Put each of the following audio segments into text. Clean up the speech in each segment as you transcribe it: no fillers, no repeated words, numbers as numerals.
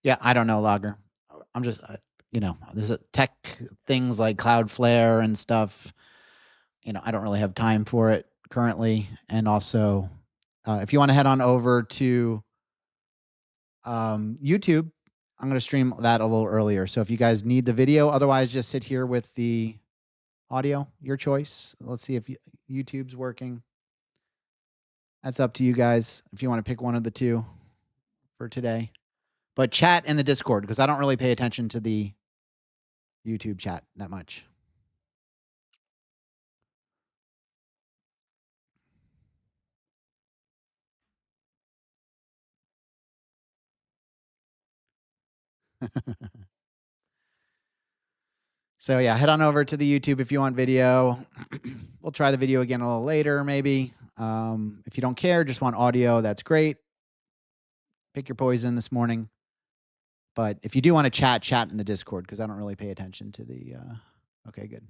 Yeah, I don't know, Logger. I'm just, you know, there's a tech things like Cloudflare and stuff. You know, I don't really have time for it currently. And also, if you want to head on over to YouTube, I'm going to stream that a little earlier. So if you guys need the video, otherwise just sit here with the audio, your choice. Let's see if YouTube's working. That's up to you guys if you want to pick one of the two for today. But chat in the Discord, because I don't really pay attention to the YouTube chat that much. So yeah, head on over to the YouTube if you want video. We'll try the video again a little later, maybe. If you don't care, just want audio, that's great. Pick your poison this morning. But if you do want to chat in the Discord, because I don't really pay attention to the. Okay, good.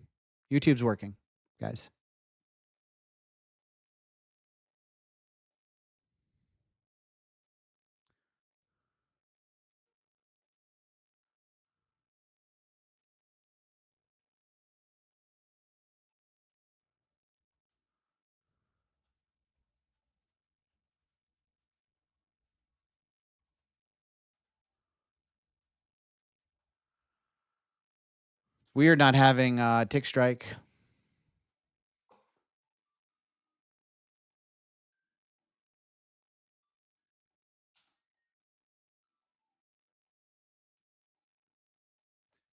YouTube's working, guys. Weird not having tick strike.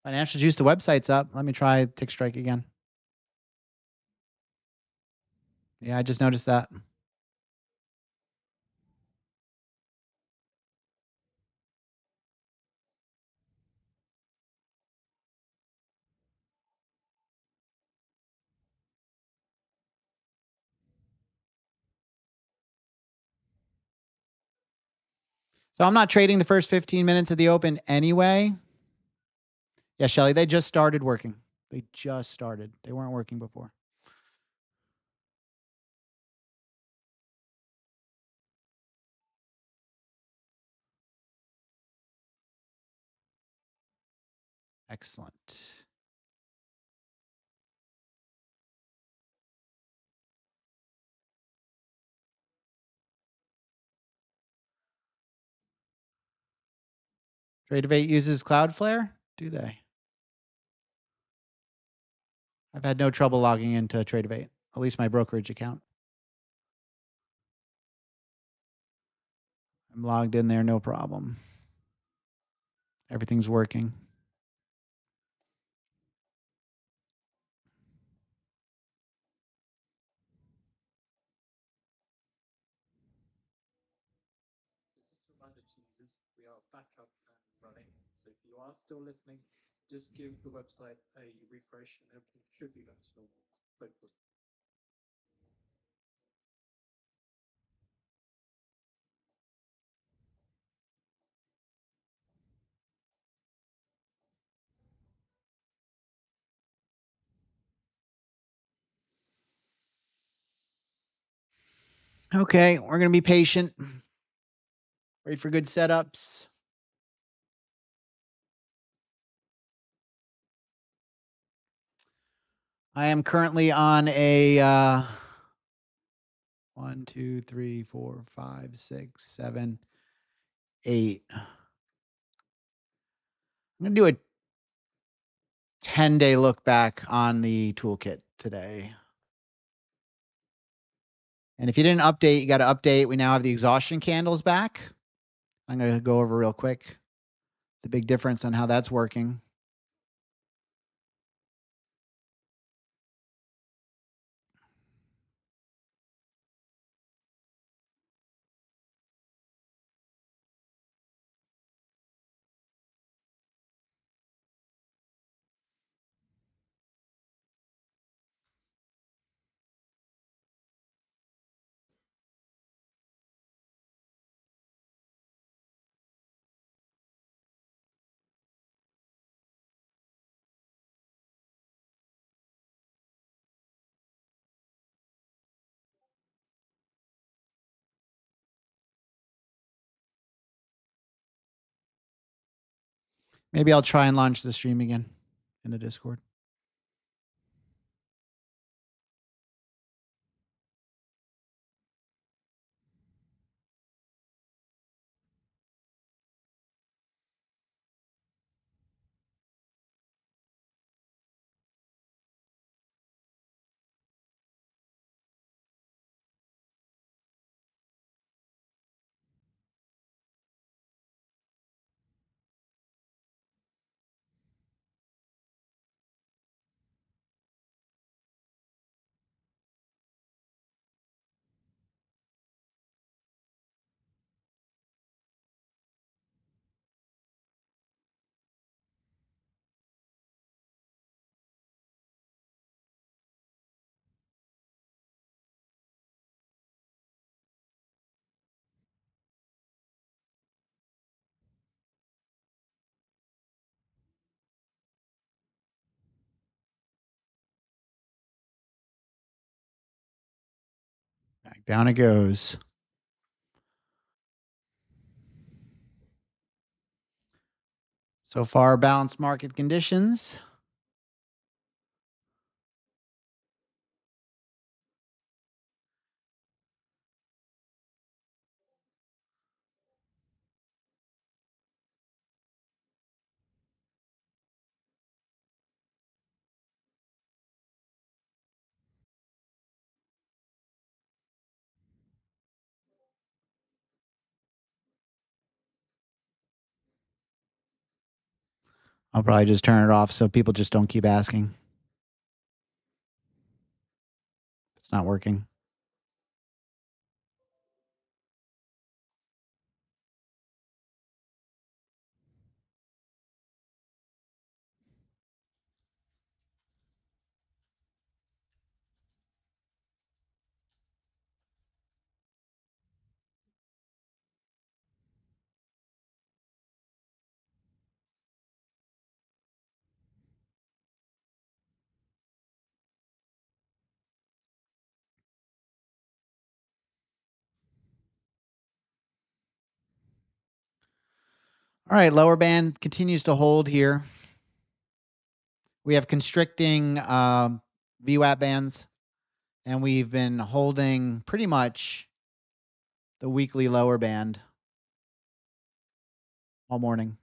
Financial Juice, the website's up. Let me try tick strike again. Yeah, I just noticed that. So I'm not trading the first 15 minutes of the open anyway. Yeah, Shelly, they just started working. They just started. They weren't working before. Excellent. Tradevate uses Cloudflare? Do they? I've had no trouble logging into Tradevate, at least my brokerage account. I'm logged in there, no problem. Everything's working. We are back up and running. So if you are still listening, just give the website a refresh and everything should be back to normal. Hopefully. Okay, we're going to be patient. Wait for good setups. I am currently on a 1, 2, 3, 4, 5, 6, 7, 8. I'm going to do a 10-day look back on the toolkit today. And if you didn't update, you got to update. We now have the exhaustion candles back. I'm going to go over real quick the big difference on how that's working. Maybe I'll try and launch the stream again in the Discord. Back down it goes. So far, balanced market conditions. I'll probably just turn it off so people just don't keep asking. It's not working. All right, lower band continues to hold here. We have constricting VWAP bands, and we've been holding pretty much the weekly lower band all morning.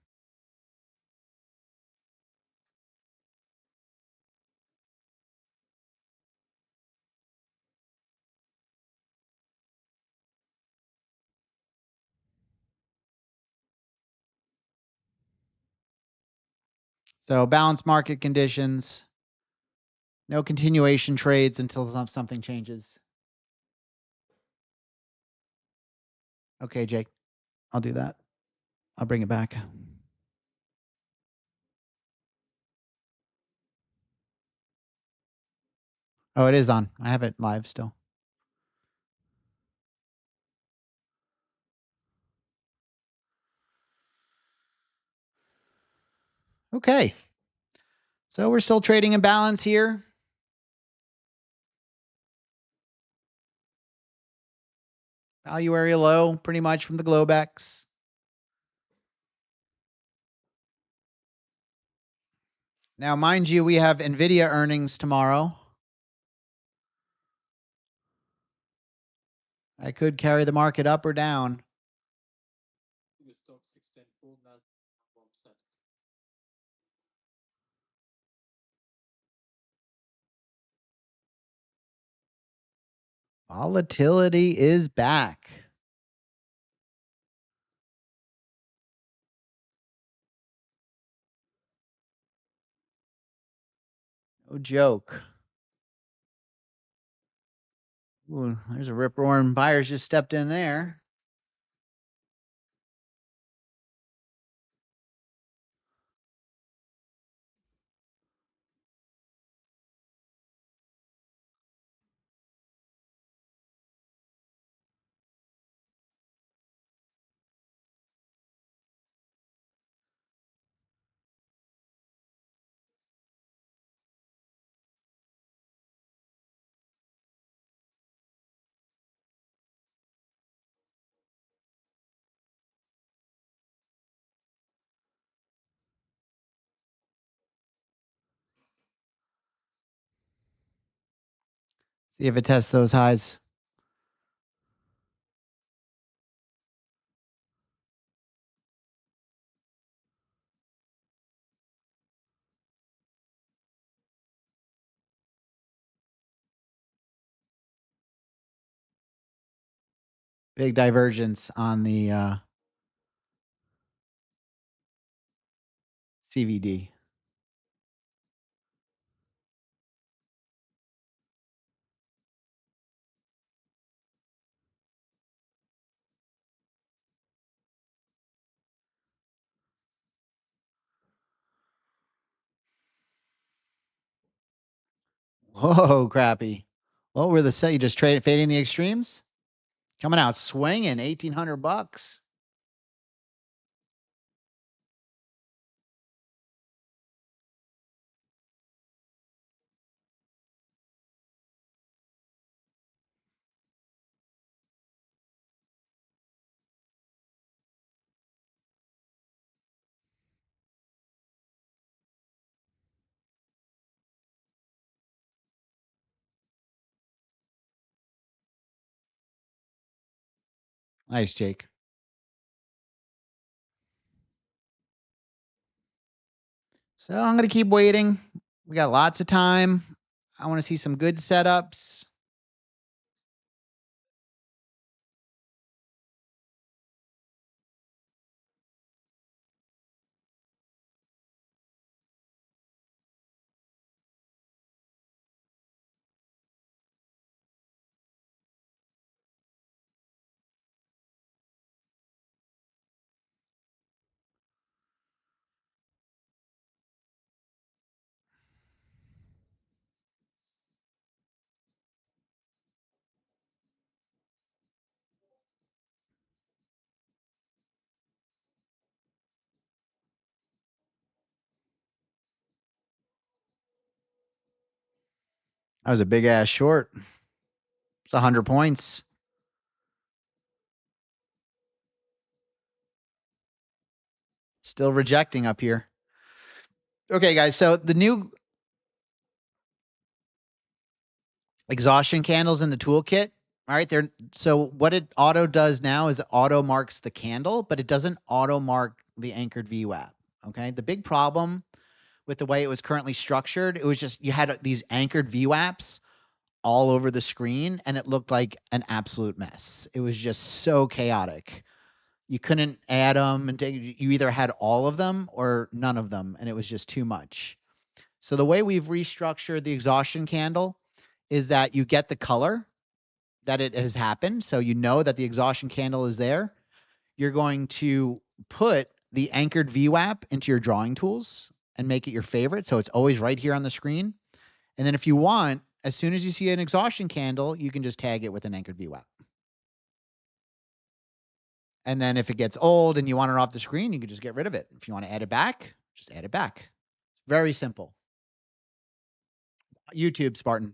So balanced market conditions. No continuation trades until something changes. Okay, Jake, I'll do that. I'll bring it back. Oh, it is on. I have it live still. Okay. So we're still trading in balance here. Value area low, pretty much from the Globex. Now, mind you, we have NVIDIA earnings tomorrow. I could carry the market up or down. Volatility is back. No joke. Ooh, there's a rip roaring buyers just stepped in there. See if it tests those highs. Big divergence on the CVD. Whoa, crappy. What were the set? You just traded fading the extremes? Coming out swinging, 1,800 bucks. Nice, Jake. So I'm going to keep waiting. We got lots of time. I want to see some good setups. That was a big ass short. It's 100 points. Still rejecting up here. Okay, guys. So the new exhaustion candles in the toolkit. All right, they're so what it auto does now is it auto marks the candle, but it doesn't auto mark the anchored VWAP. Okay, the big problem with the way it was currently structured, it was just you had these anchored VWAPs all over the screen, and it looked like an absolute mess. It was just so chaotic. You couldn't add them and you either had all of them or none of them, and it was just too much. So the way we've restructured the exhaustion candle is that you get the color that it has happened. So you know that the exhaustion candle is there. You're going to put the anchored VWAP into your drawing tools and make it your favorite. So it's always right here on the screen. And then if you want, as soon as you see an exhaustion candle, you can just tag it with an anchored VWAP. And then if it gets old and you want it off the screen, you can just get rid of it. If you want to add it back, just add it back. It's very simple. YouTube, Spartan.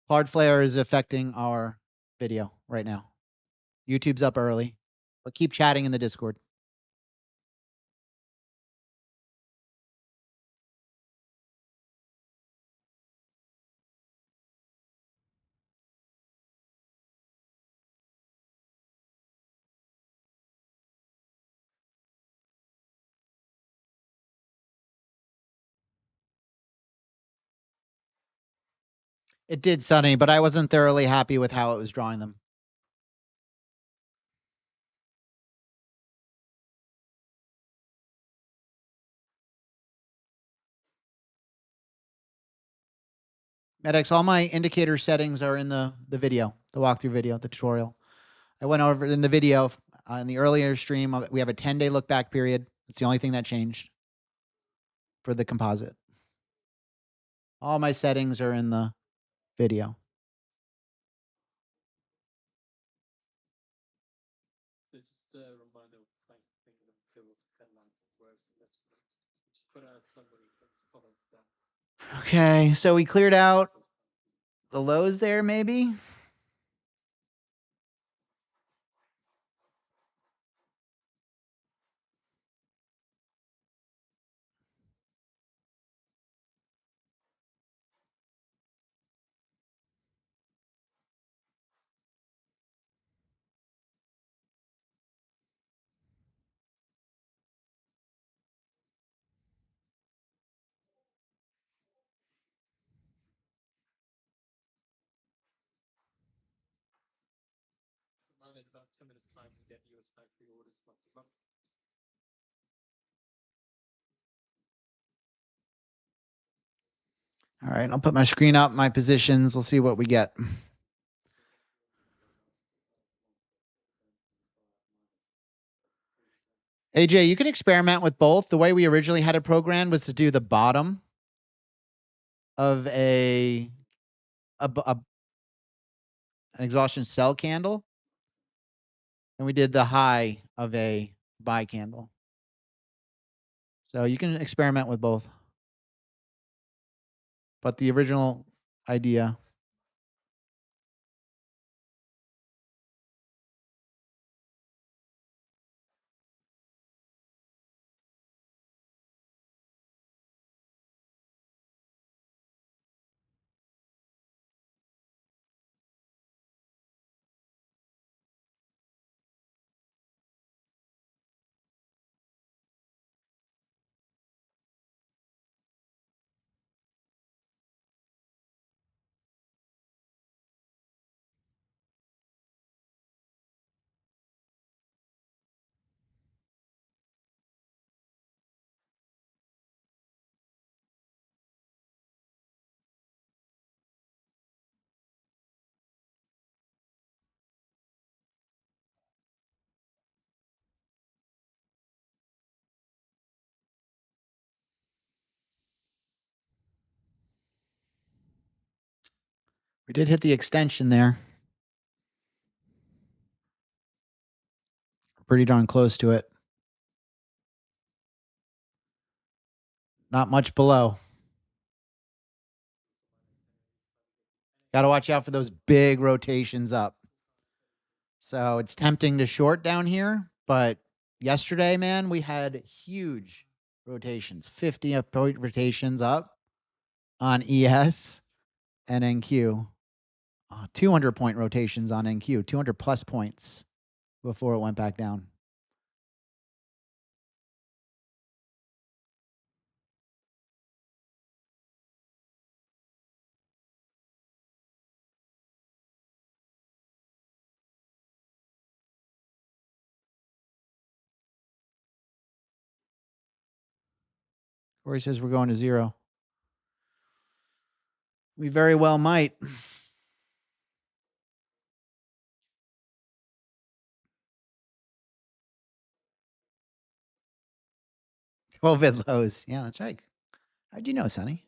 Cloud flare is affecting our video right now. YouTube's up early, but keep chatting in the Discord. It did, Sonny, but I wasn't thoroughly happy with how it was drawing them. Medex, all my indicator settings are in the video, the walkthrough video, the tutorial. I went over in the video in the earlier stream. We have a 10-day look back period. It's the only thing that changed for the composite. All my settings are in the video. So just a reminder of trying to think of the pillars, headlines, and words in this one. Just put a summary as comments down. Okay, so we cleared out the lows there, maybe. about 10 minutes time to get US factory orders month to month. All right, I'll put my screen up, my positions. We'll see what we get. AJ, you can experiment with both. The way we originally had it programmed was to do the bottom of an exhaustion sell candle, and we did the high of a buy candle. So you can experiment with both. But the original idea. We did hit the extension there. Pretty darn close to it. Not much below. Got to watch out for those big rotations up. So it's tempting to short down here, but yesterday, man, we had huge rotations, 50-point rotations up on ES and NQ. 200-point rotations on NQ, 200 plus points before it went back down. Corey says we're going to zero. We very well might. COVID lows. Yeah, that's right. How'd you know, Sonny?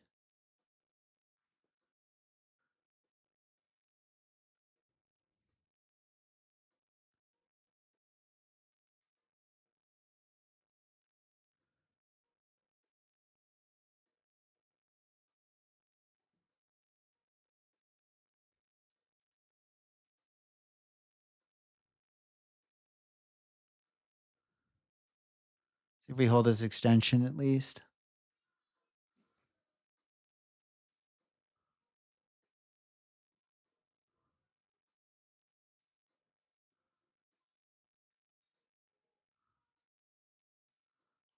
See if we hold this extension at least.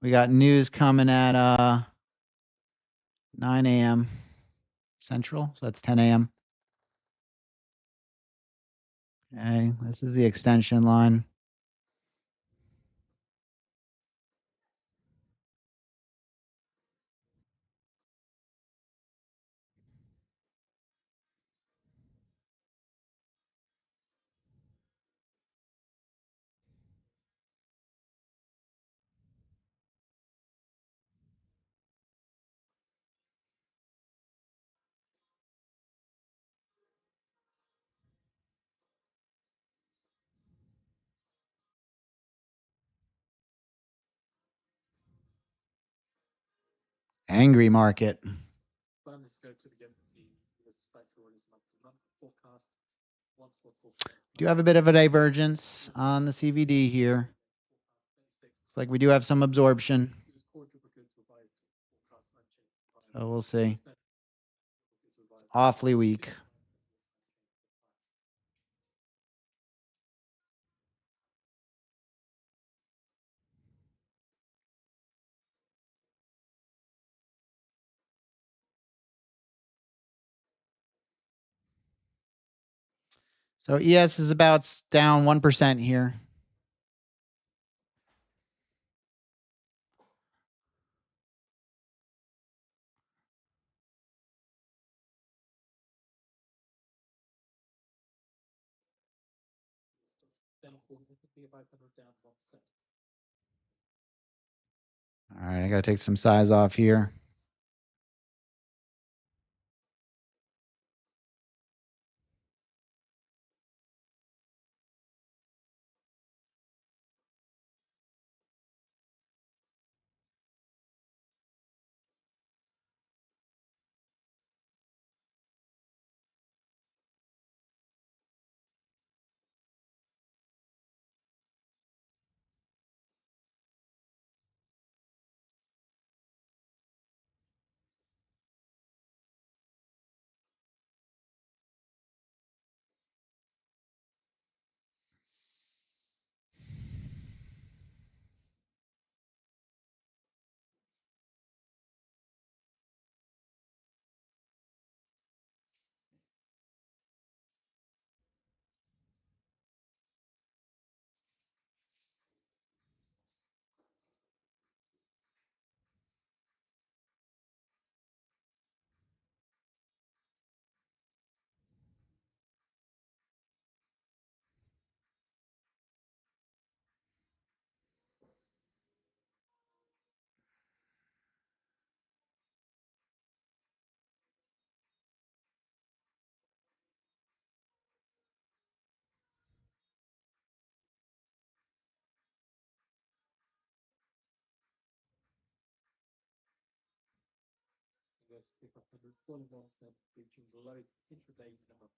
We got news coming at 9 a.m. Central, so that's 10 a.m. Okay, this is the extension line. Angry market. Plan is go to get the US factory orders month to month forecast. Once we're Do have a bit of a divergence on the CVD here. It's like we do have some absorption. So we'll see. Awfully weak. So ES is about down 1% here. Down 40, it could be about 500 down 1%. All right, I got to take some size off here. Let's pick up 141%, reaching the lowest intraday in a month.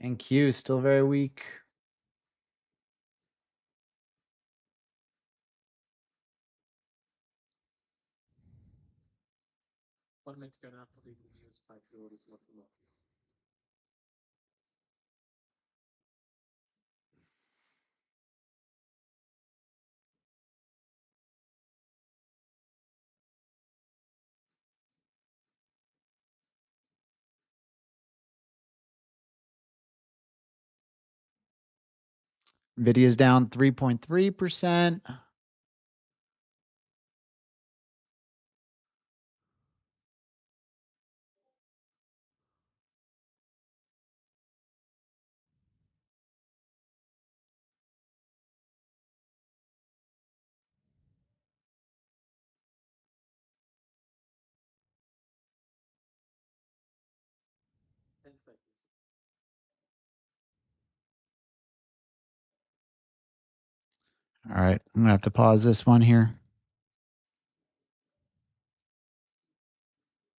And Q still very weak. One minute to go now, probably the news factory orders what we want. Nvidia's down 3.3%. $10. All right, I'm gonna have to pause this one here.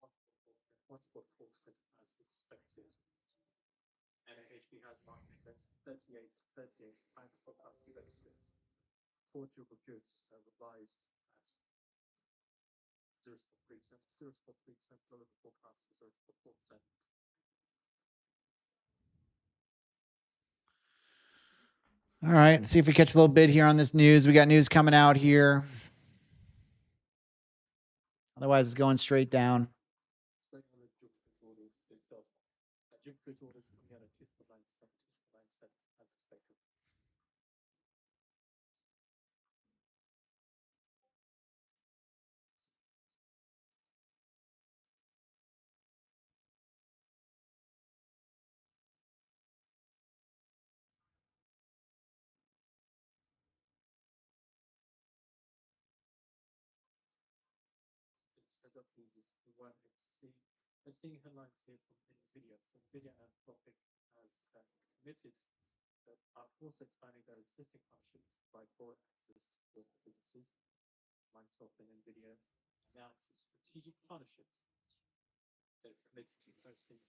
1.4% as expected. NAHB has market index 38, 38, and forecast 36. Core durable goods revised at 0.3%, 0.3% lower than forecast, 0.4%. All right, see if we catch a little bit here on this news. We got news coming out here. Otherwise, it's going straight down. Straight on the Jupiter orders itself. Jupiter orders coming out at 2.9%, 2.9% as expected. Set up users who want to see. Let's see headlines here from NVIDIA. So NVIDIA and Topic has committed that are also expanding their existing partnership to provide broad access to core businesses. Microsoft and NVIDIA announced strategic partnerships that are committed to hosting.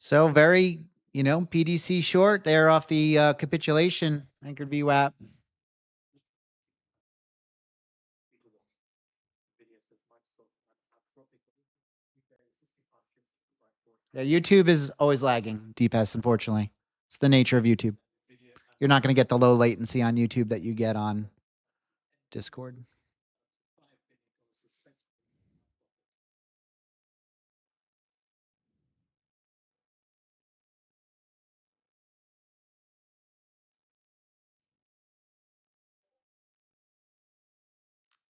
So very, you know, PDC short there off the capitulation, anchored VWAP. Yeah, YouTube is always lagging, DPS, unfortunately. It's the nature of YouTube. You're not going to get the low latency on YouTube that you get on Discord.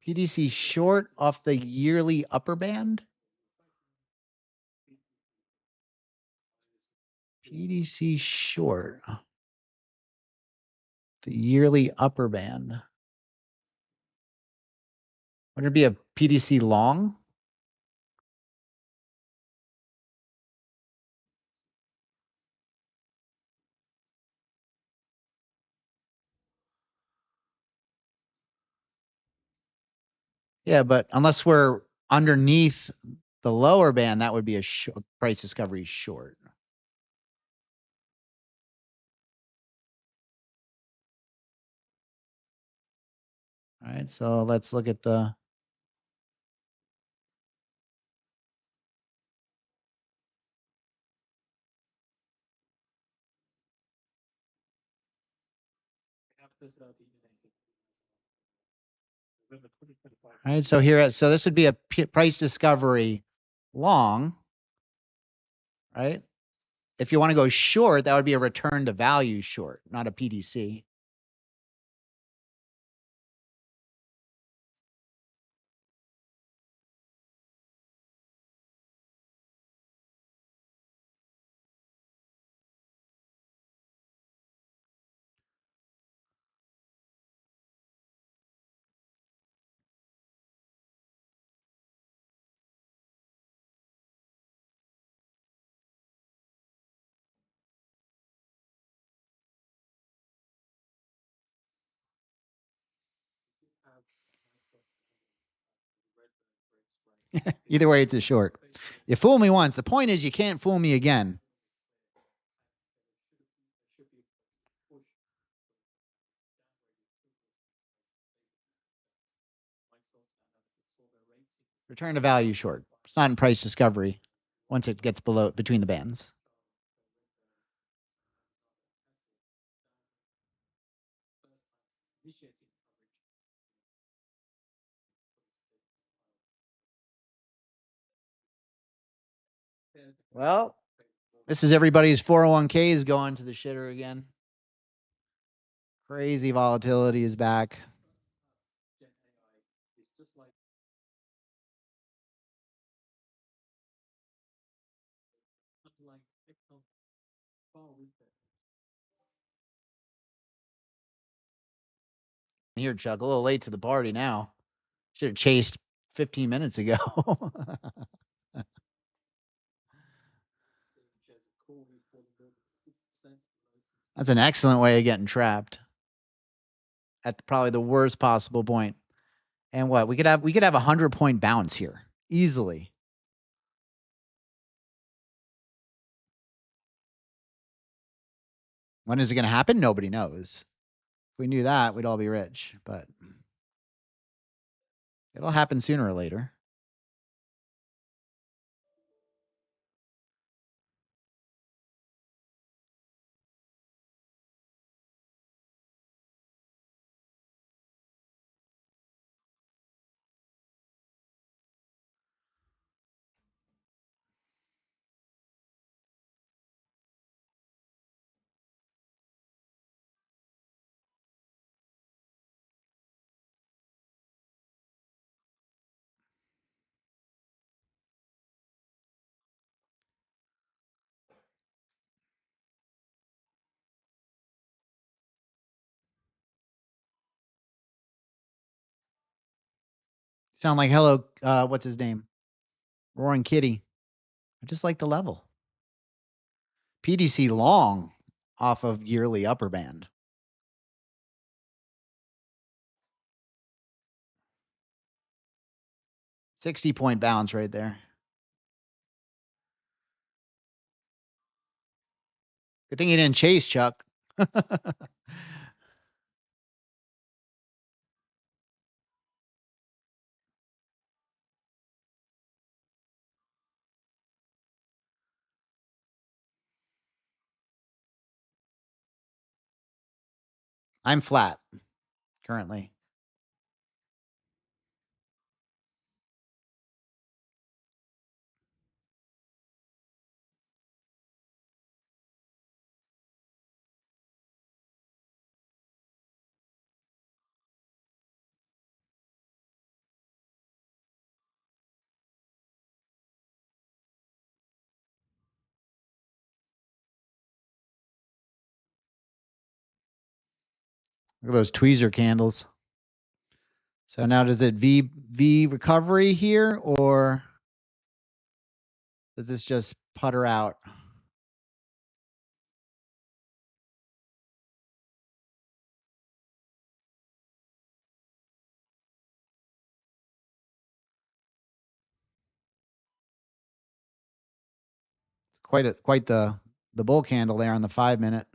PDC short off the yearly upper band. PDC short. The yearly upper band. Would it be a PDC long? Yeah, but unless we're underneath the lower band, that would be a price discovery short. All right, so let's look at the. All right, so here, so this would be a price discovery long, right? If you want to go short, that would be a return to value short, not a PDC. Either way, it's a short. You fool me once. The point is you can't fool me again. Return to value short. It's not in price discovery once it gets below between the bands. Well, this is everybody's 401ks going to the shitter again. Crazy volatility is back. Here, Chuck, a little late to the party now. Should have chased 15 minutes ago. That's an excellent way of getting trapped at probably the worst possible point. And what we could have a 100-point bounce here easily. When is it going to happen? Nobody knows. If we knew that, we'd all be rich, but it'll happen sooner or later. Sound like hello, what's his name? Roaring Kitty. I just like the level. PDC long off of yearly upper band. 60-point bounce right there. Good thing you didn't chase, Chuck. I'm flat currently. Look at those tweezer candles. So now does it V recovery here, or does this just putter out? Quite the bull candle there on the 5-minute.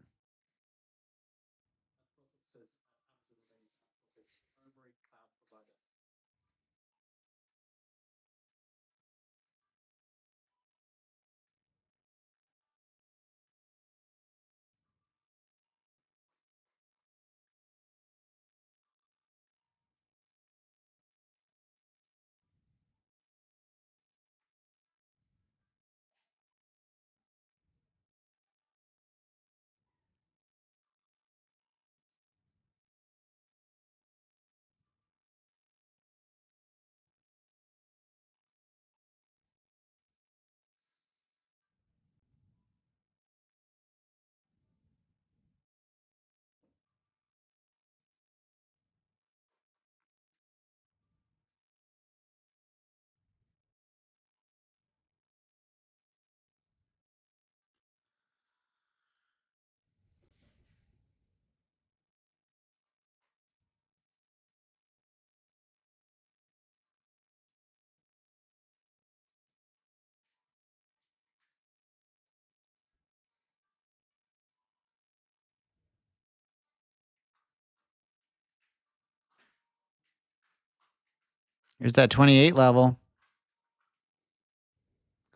Here's that 28 level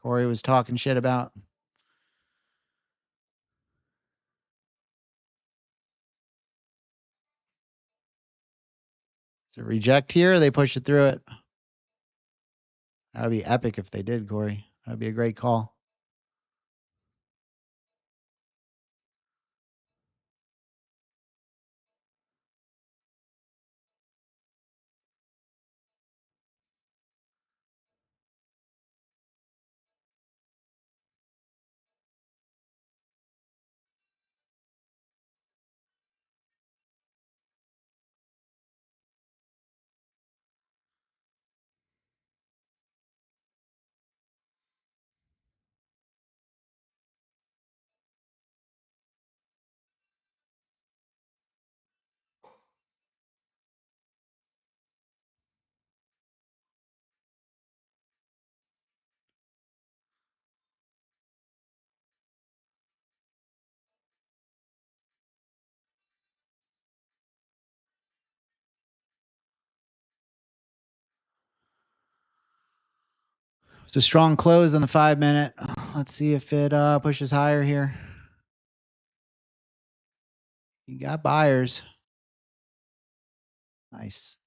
Corey was talking shit about. Is it reject here, or they push it through it? That would be epic if they did, Corey. That would be a great call. It's a strong close on the 5-minute. Let's see if it pushes higher here. You got buyers. Nice.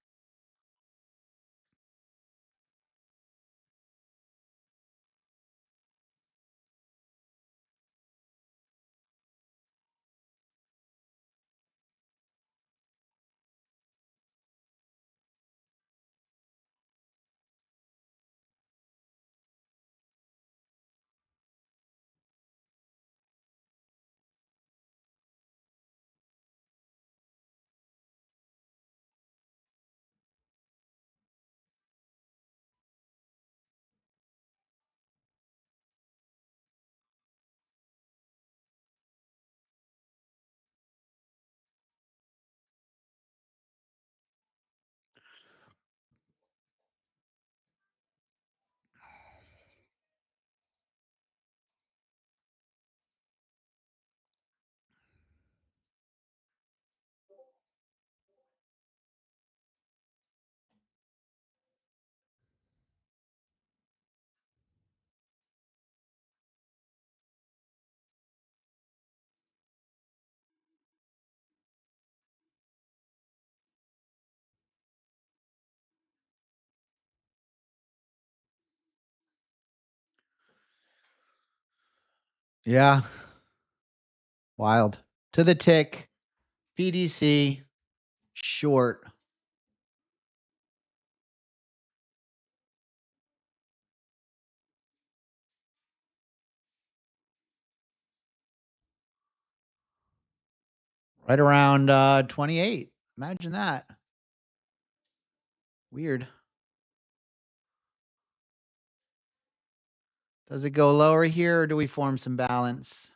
Yeah. Wild. To the tick. PDC. Short. Right around 28. Imagine that. Weird. Does it go lower here or do we form some balance?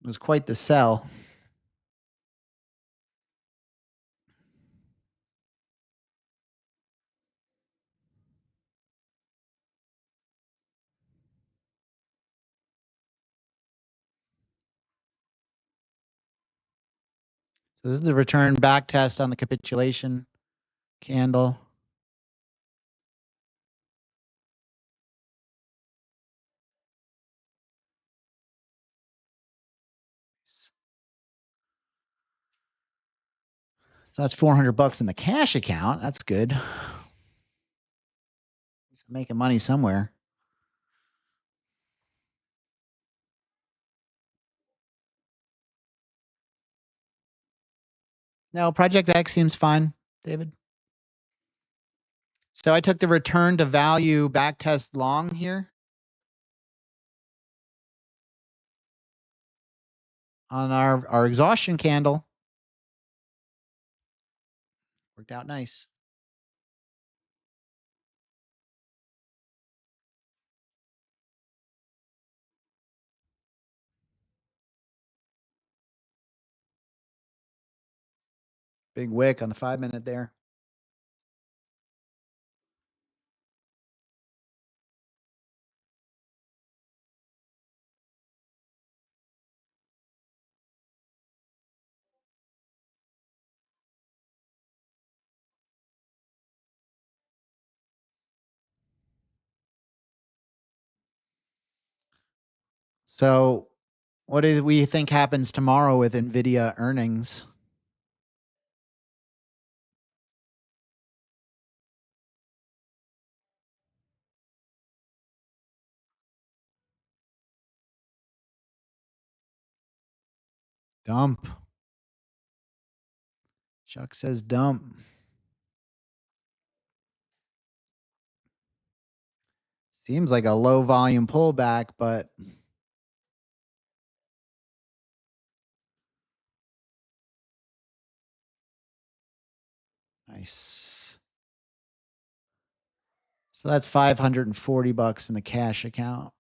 It was quite the sell. So this is the return back test on the capitulation candle. So that's $400 in the cash account. That's good. He's making money somewhere. No, Project X seems fine, David. So I took the return to value back test long here on our exhaustion candle. Worked out nice. Big wick on the 5-minute there. So what do we think happens tomorrow with NVIDIA earnings? Dump. Chuck says dump. Seems like a low volume pullback, but nice. So that's $540 in the cash account.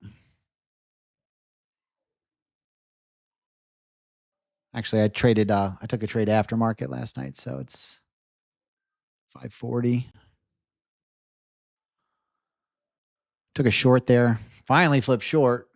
Actually, I took a trade aftermarket last night, so it's 540. Took a short there. Finally flipped short.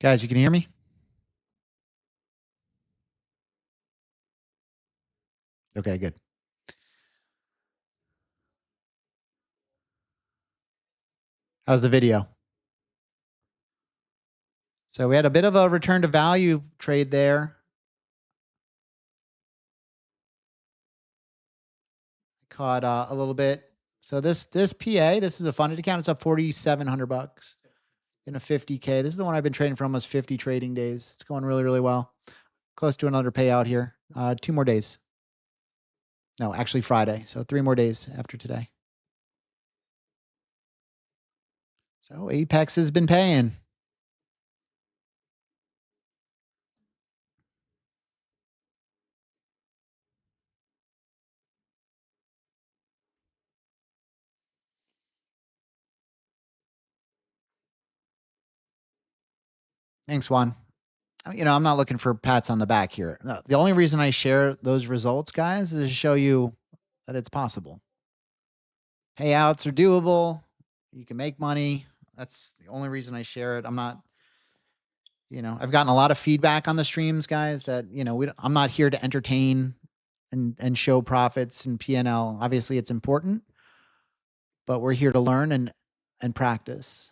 Guys, you can hear me? Okay, good. How's the video? So we had a bit of a return to value trade there. Caught a little bit. So this PA, this is a funded account. It's up $4,700 in a 50K. This is the one I've been trading for almost 50 trading days. It's going really, really well. Close to another payout here. 2 more days. No, actually Friday. So 3 more days after today. So Apex has been paying. Thanks, Juan. I'm not looking for pats on the back here. No, the only reason I share those results, guys, is to show you that it's possible. Payouts are doable. You can make money. That's the only reason I share it. I'm not, I've gotten a lot of feedback on the streams, guys, that, I'm not here to entertain and show profits and P&L. Obviously, it's important, but we're here to learn and practice.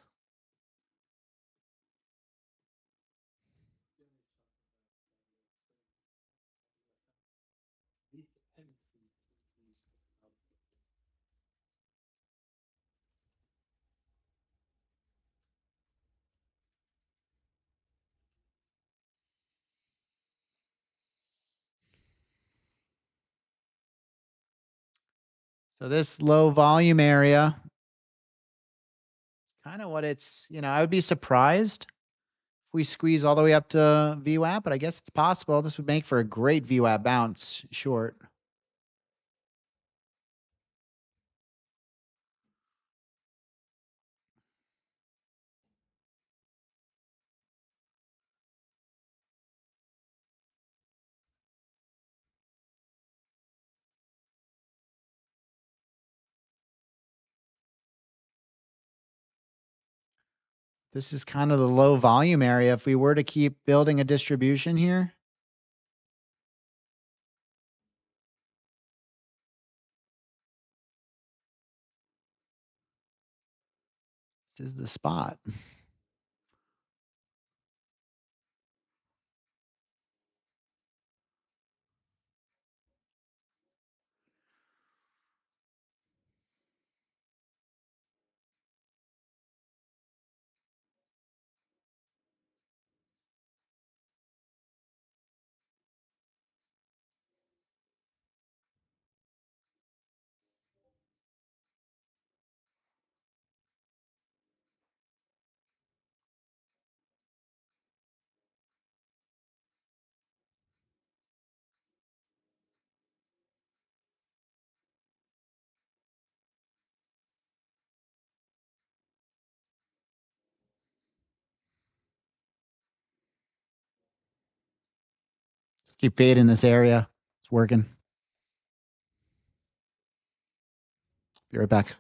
So this low volume area, kind of what it's, I would be surprised if we squeeze all the way up to VWAP, but I guess it's possible. This would make for a great VWAP bounce short. This is kind of the low volume area. If we were to keep building a distribution here, this is the spot. Keep bait in this area. It's working. Be right back.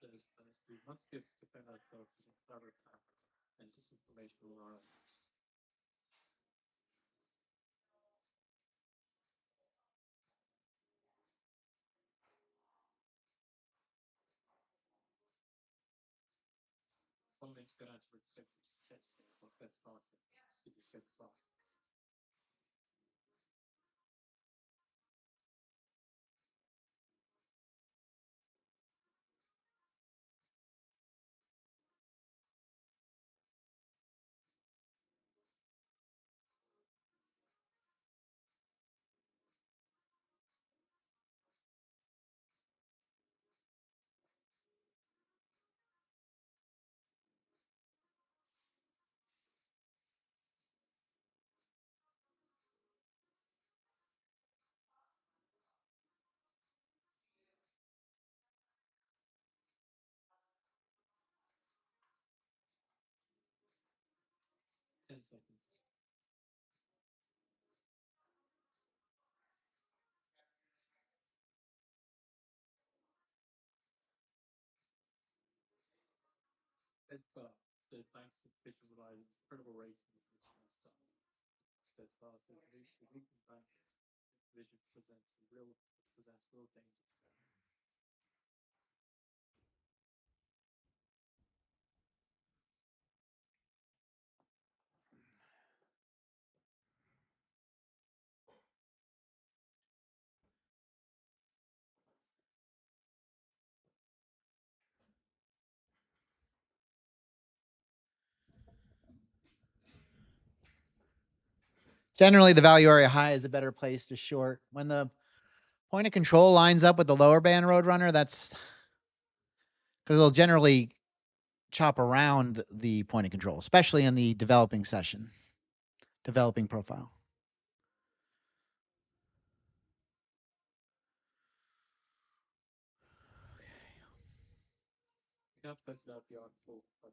Says that we must be able to defend ourselves against cyber attack and disinformation around. Only to go out to expected testing for Fed start. Excuse me, Fed start. 10 seconds. So thanks to visualize incredible ratings and strong stuff. That's far says the weakness bank vision presents real danger. Generally, the value area high is a better place to short. When the point of control lines up with the lower band Roadrunner, that's because it'll generally chop around the point of control, especially in the developing session, developing profile. We have posted out the article, but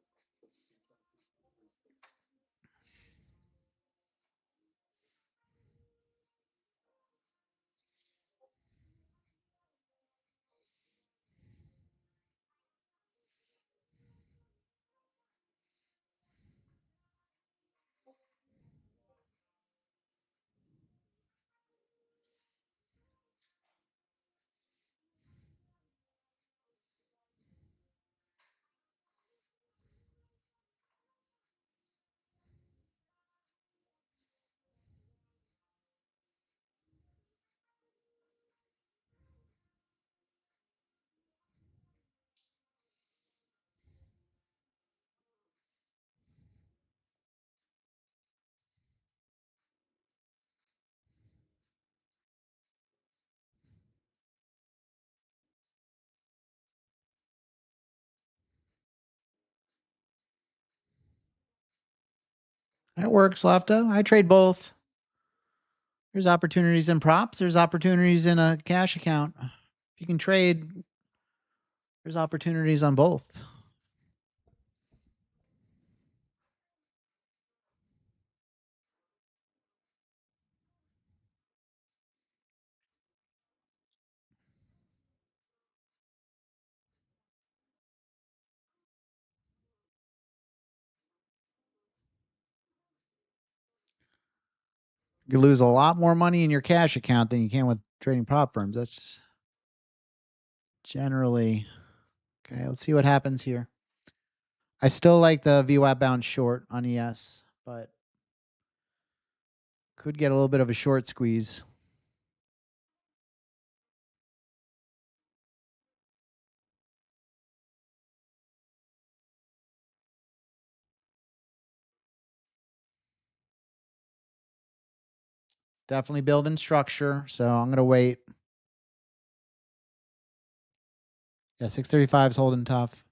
That works, Lofto. I trade both. There's opportunities in props. There's opportunities in a cash account. If you can trade, there's opportunities on both. You lose a lot more money in your cash account than you can with trading prop firms. That's generally okay. Let's see what happens here. I still like the VWAP Bounce short on ES, but could get a little bit of a short squeeze. Definitely building structure, so I'm going to wait. Yeah, 635 is holding tough.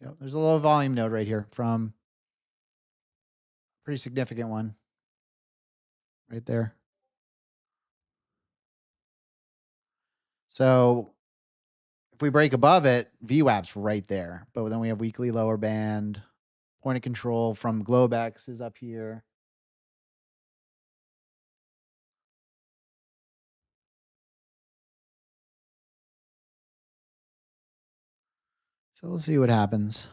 Yep, there's a low volume node right here from a pretty significant one right there. So if we break above it, VWAP's right there. But then we have weekly lower band. Point of control from Globex is up here. So we'll see what happens.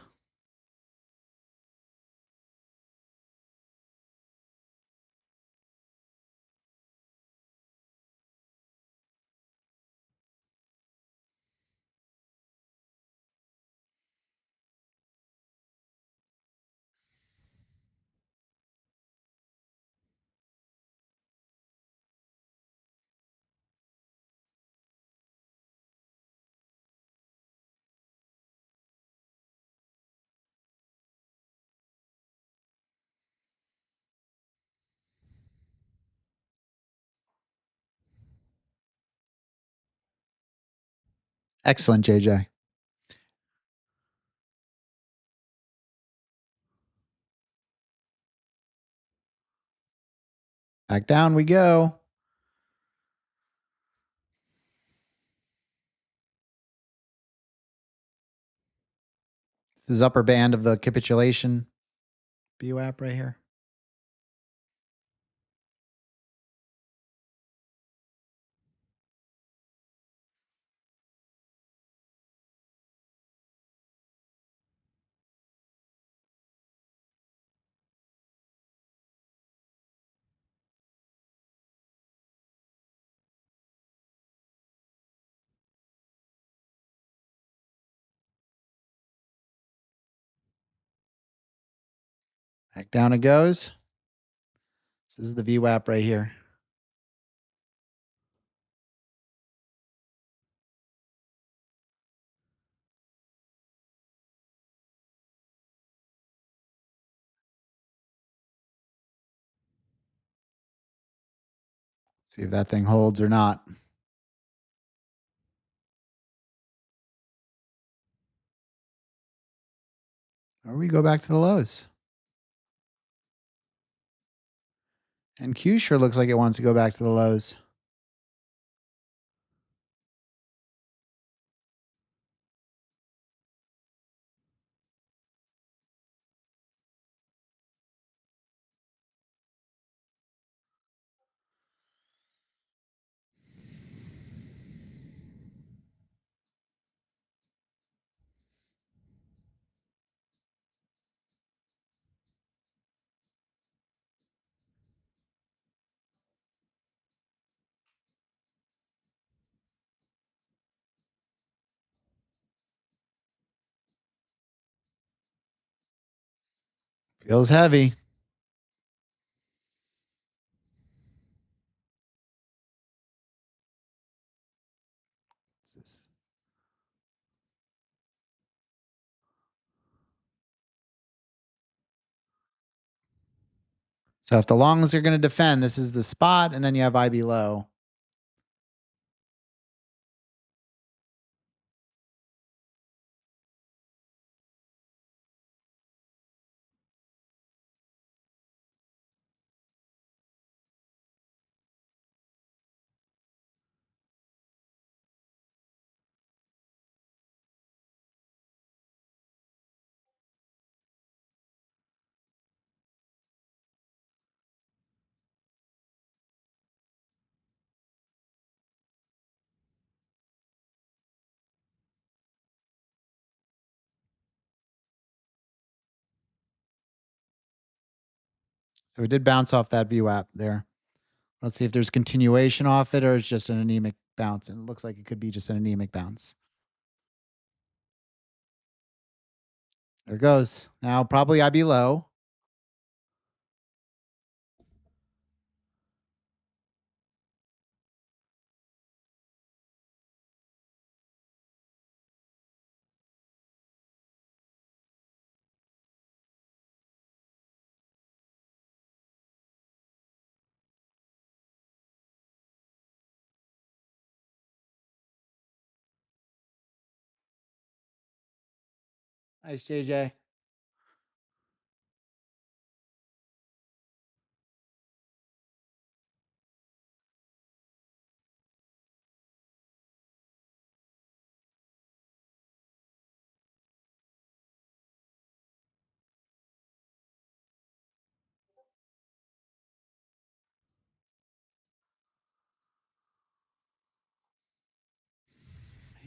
Excellent, JJ. Back down we go. This is upper band of the capitulation. VWAP right here. Back down it goes. This is the VWAP right here. See if that thing holds or not. Or we go back to the lows. And Q sure looks like it wants to go back to the lows. Feels heavy. So if the longs are going to defend, this is the spot, and then you have IB low. So we did bounce off that VWAP there. Let's see if there's continuation off it or it's just an anemic bounce. And it looks like it could be just an anemic bounce. There it goes. Now probably IB low. Nice, JJ.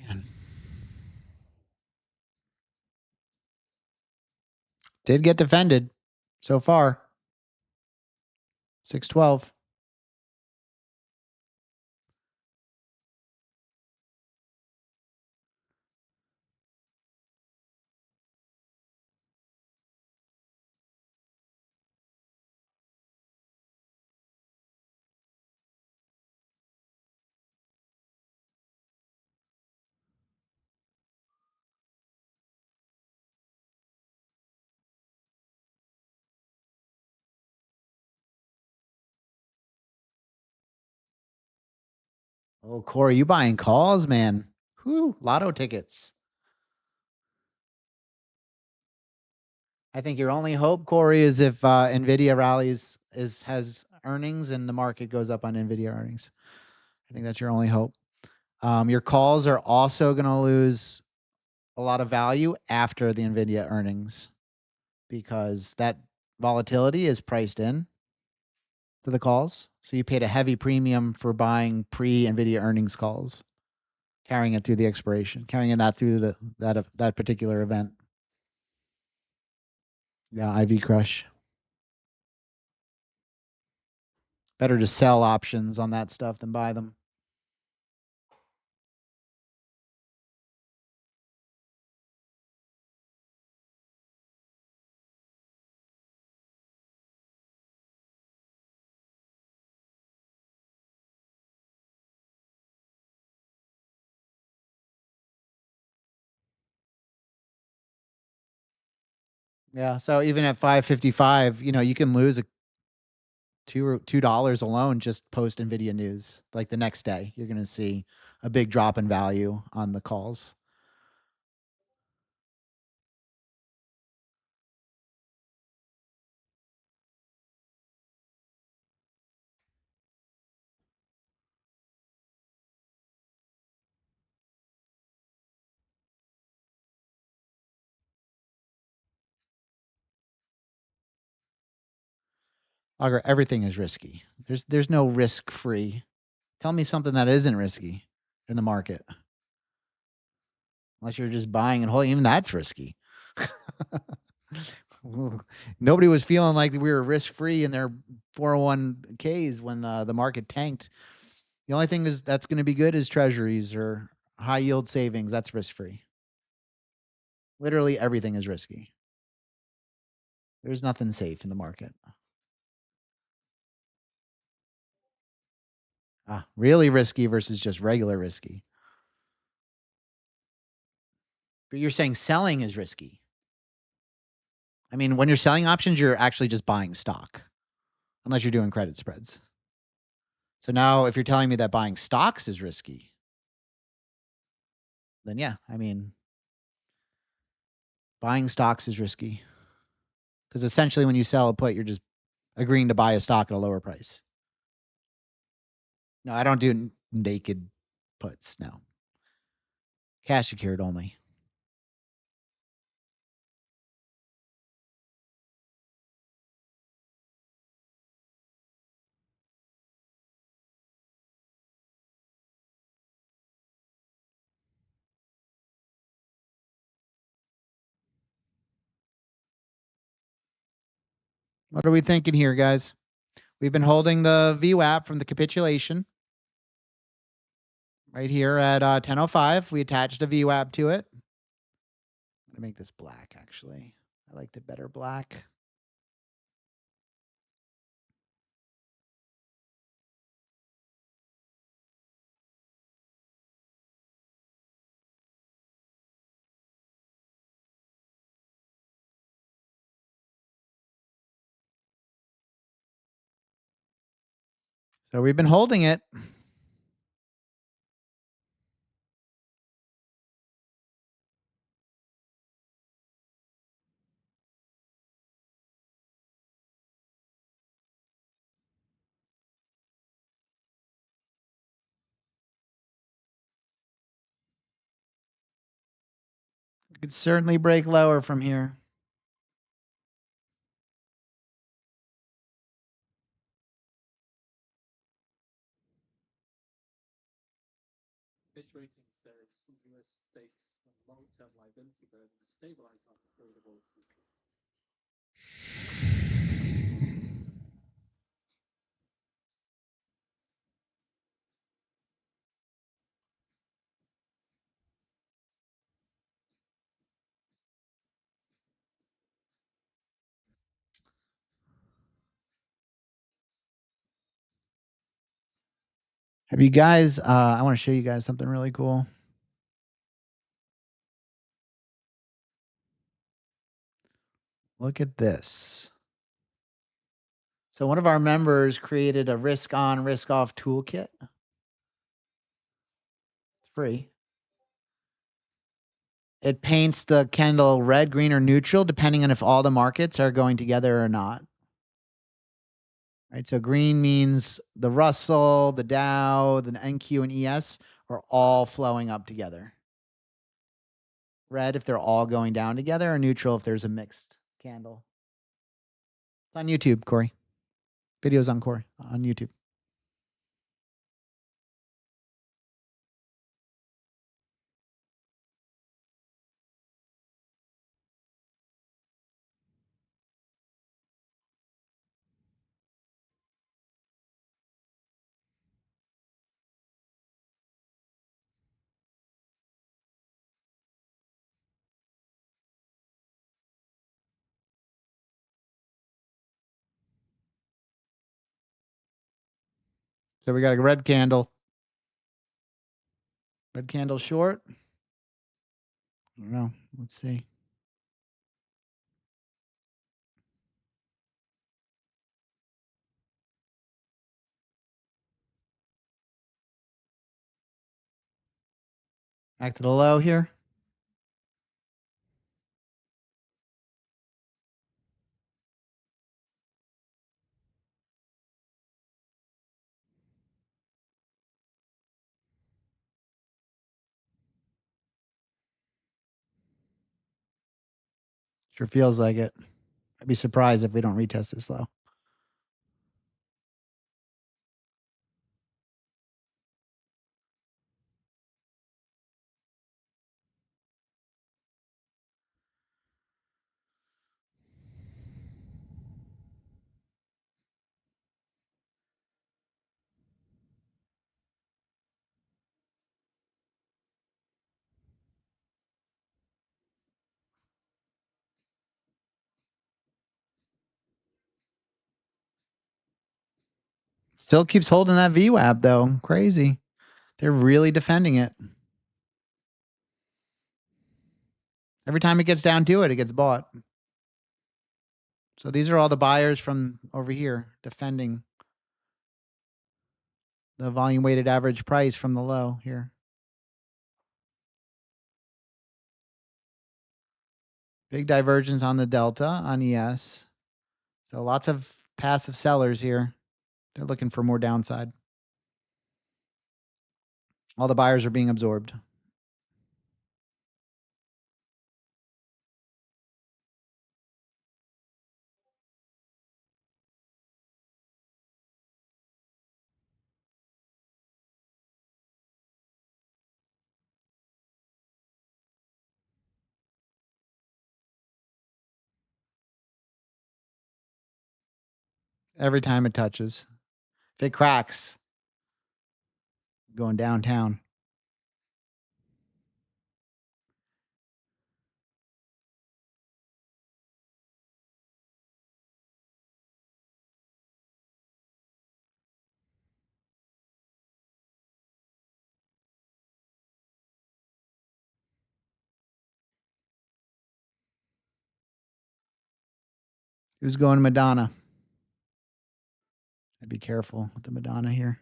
Man. Did get defended so far. 612. Oh, Corey, you buying calls, man. Whew, lotto tickets. I think your only hope, Corey, is if Nvidia rallies has earnings and the market goes up on Nvidia earnings. I think that's your only hope. Your calls are also going to lose a lot of value after the Nvidia earnings because that volatility is priced in to the calls. So you paid a heavy premium for buying pre-NVIDIA earnings calls, carrying it through the expiration, carrying that through that particular event. Yeah, IV crush. Better to sell options on that stuff than buy them. Yeah, so even at 555, you can lose a $2 alone just post NVIDIA news. Like the next day, you're going to see a big drop in value on the calls. Everything is risky. There's no risk free. Tell me something that isn't risky in the market. Unless you're just buying and holding, even that's risky. Nobody was feeling like we were risk free in their 401ks when the market tanked. The only thing that's going to be good is treasuries or high yield savings. That's risk free. Literally everything is risky. There's nothing safe in the market. Really risky versus just regular risky. But you're saying selling is risky. I mean, when you're selling options, you're actually just buying stock, unless you're doing credit spreads. So now if you're telling me that buying stocks is risky, then yeah, I mean, buying stocks is risky. Because essentially when you sell a put, you're just agreeing to buy a stock at a lower price. No, I don't do naked puts, no. Cash secured only. What are we thinking here, guys? We've been holding the VWAP from the capitulation right here at 10:05. We attached a VWAP to it. I'm gonna make this black, actually. I liked it better black. So we've been holding it. We could certainly break lower from here. Fitch Ratings says US states and long-term liability burden stabilize after affordability. Have you guys, I want to show you guys something really cool. Look at this. So one of our members created a risk on, risk off toolkit. It's free. It paints the candle red, green, or neutral, depending on if all the markets are going together or not. Right, so green means the Russell, the Dow, the NQ, and ES are all flowing up together. Red if they're all going down together, or neutral if there's a mixed candle. It's on YouTube, Corey. Videos on Corey on YouTube. So we got a red candle. Red candle short. I don't know. Let's see. Back to the low here. Sure feels like it. I'd be surprised if we don't retest this low. Still keeps holding that VWAP though. Crazy. They're really defending it. Every time it gets down to it, it gets bought. So these are all the buyers from over here defending the volume weighted average price from the low here. Big divergence on the delta on ES. So lots of passive sellers here. They're looking for more downside. All the buyers are being absorbed. Every time it touches. If it cracks, going downtown. Who's going Madonna? I'd be careful with the Madonna here.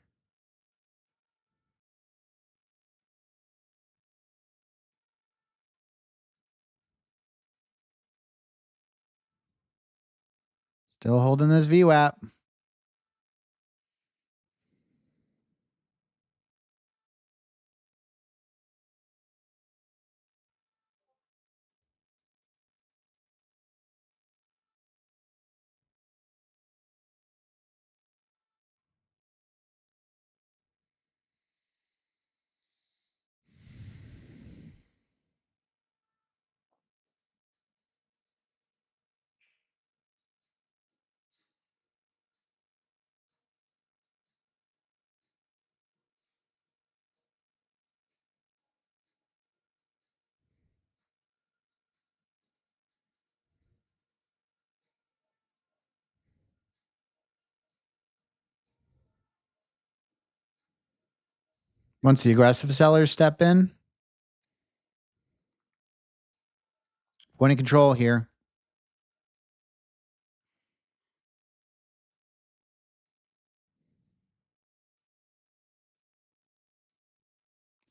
Still holding this VWAP. Once the aggressive sellers step in, point of control here.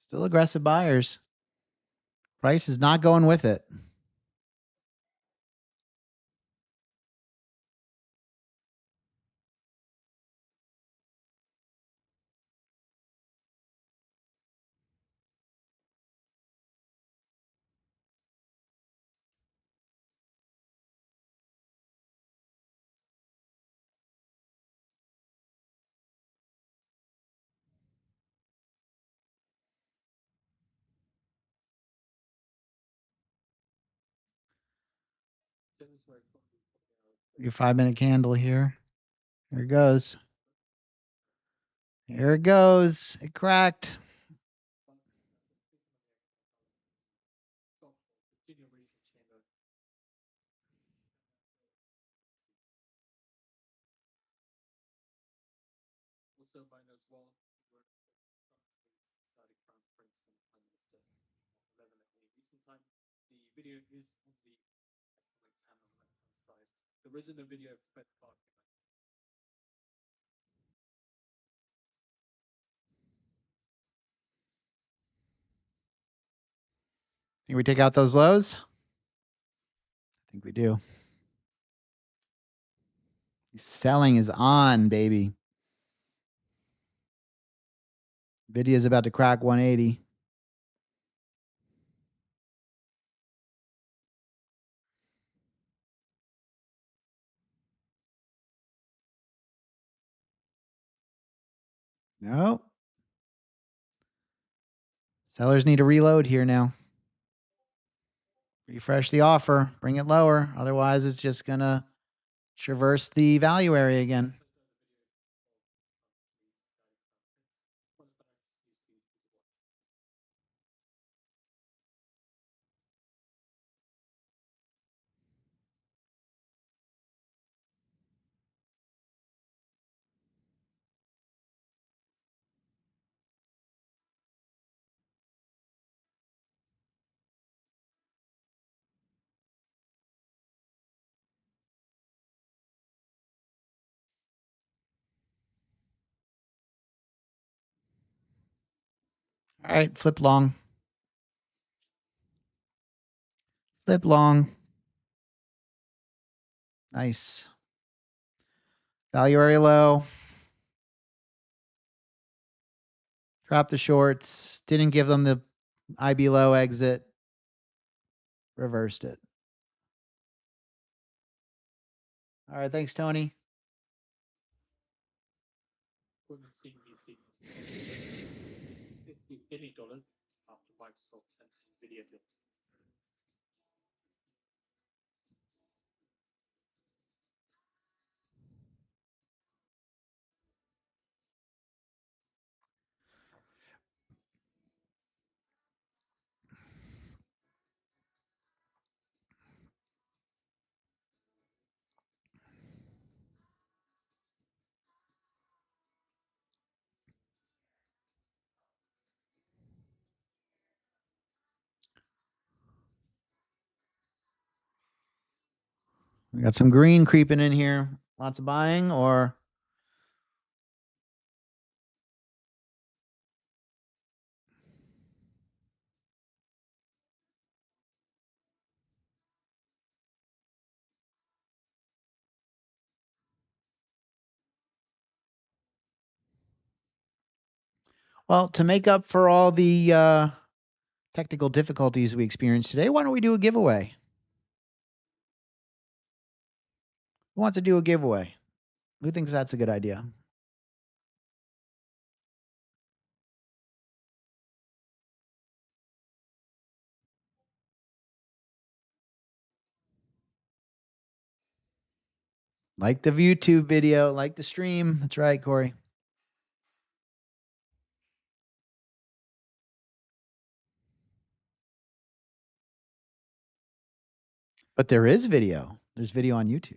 Still aggressive buyers. Price is not going with it. Your 5-minute candle here. Here it goes. Here it goes. It cracked. Also mine as well. Were inside a crown prince and prime minister 11 at any recent time. The video is on the economic panel on the left-hand side. There isn't a video of Fed Park. Think we take out those lows? I think we do. Selling is on, baby. Nvidia's about to crack 180. Nope. Sellers need to reload here now. Refresh the offer, bring it lower. Otherwise, it's just going to traverse the value area again. All right, flip long. Flip long. Nice. Value area low. Trap the shorts. Didn't give them the IB low exit. Reversed it. All right, thanks, Tony. CNBC $50 billion after Microsoft and Nvidia did. We got some green creeping in here. Lots of buying or? Well, to make up for all the technical difficulties we experienced today, why don't we do a giveaway? Who wants to do a giveaway? Who thinks that's a good idea? Like the YouTube video, like the stream. That's right, Corey. But there is video. There's video on YouTube.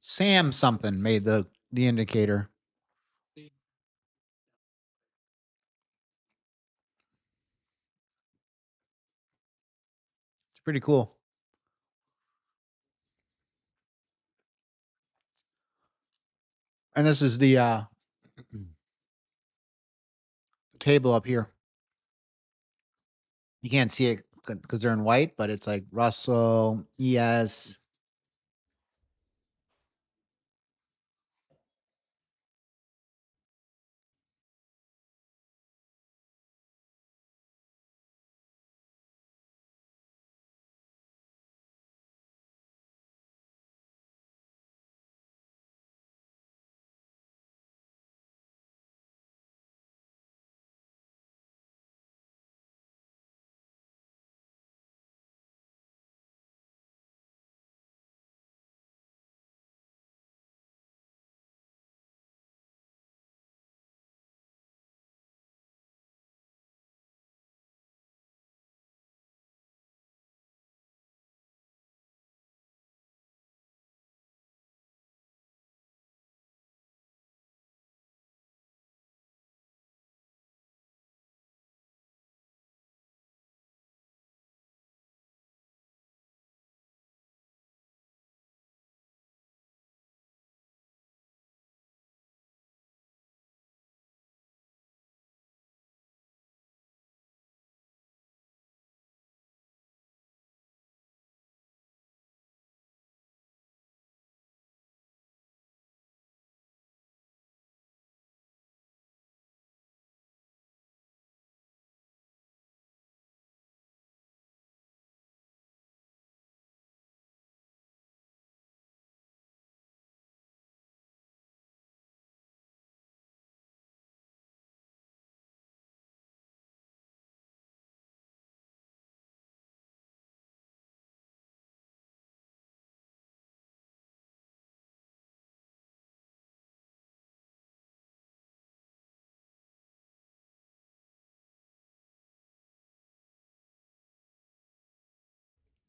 Sam something made the indicator. Seeing It's pretty cool. And this is the table up here. You can't see it because they're in white, but it's like Russell, ES.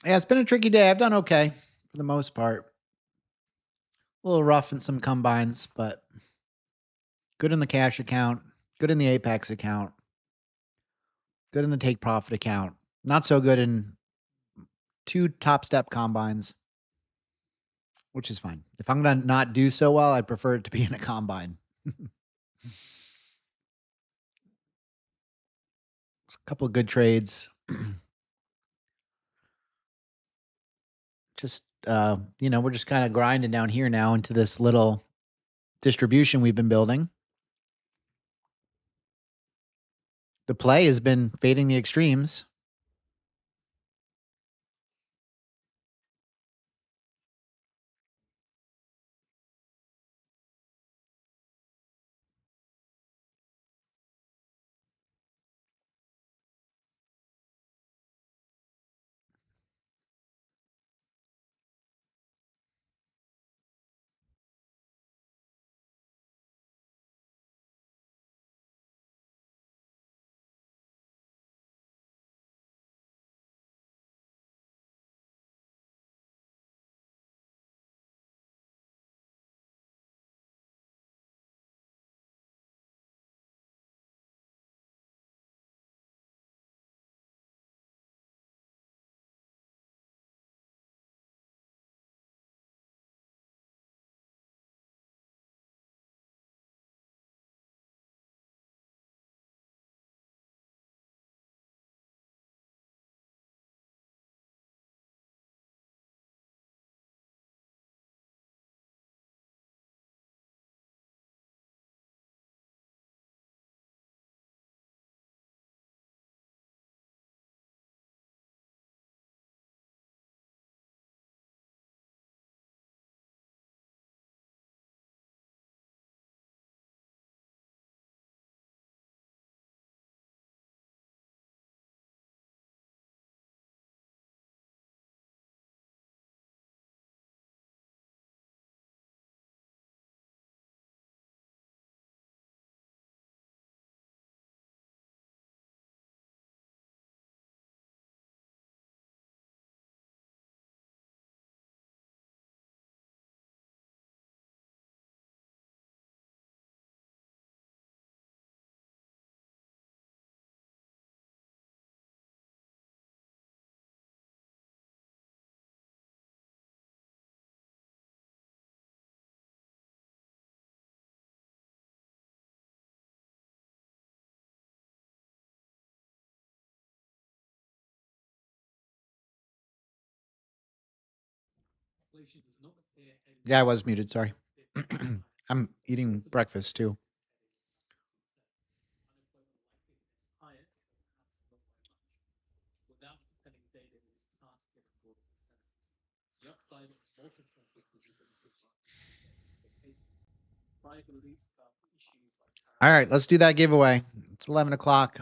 Yeah, it's been a tricky day. I've done okay for the most part. A little rough in some combines, but good in the cash account, good in the Apex account, good in the take profit account. Not so good in 2 top step combines, which is fine. If I'm gonna not do so well, I prefer it to be in a combine. A couple of good trades. Just we're just kind of grinding down here now into this little distribution we've been building. The play has been fading the extremes. Yeah, I was muted. Sorry. I'm eating breakfast too. All right, let's do that giveaway. It's 11 o'clock.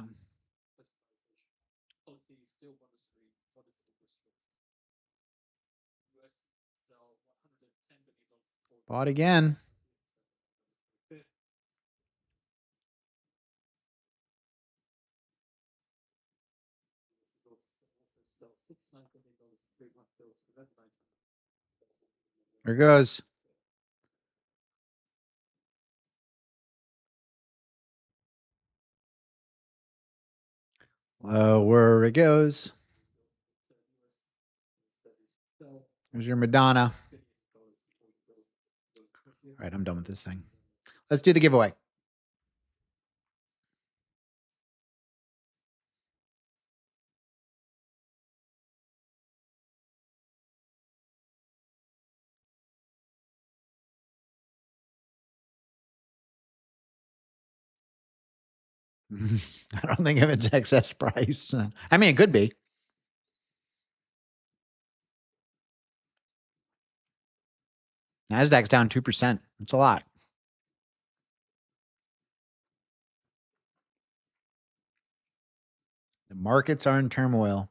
Bought again. Here goes. Where it goes. There's your Madonna. All right, I'm done with this thing. Let's do the giveaway. I don't think of it's excess price. I mean, it could be. Nasdaq's down 2%. It's a lot. The markets are in turmoil.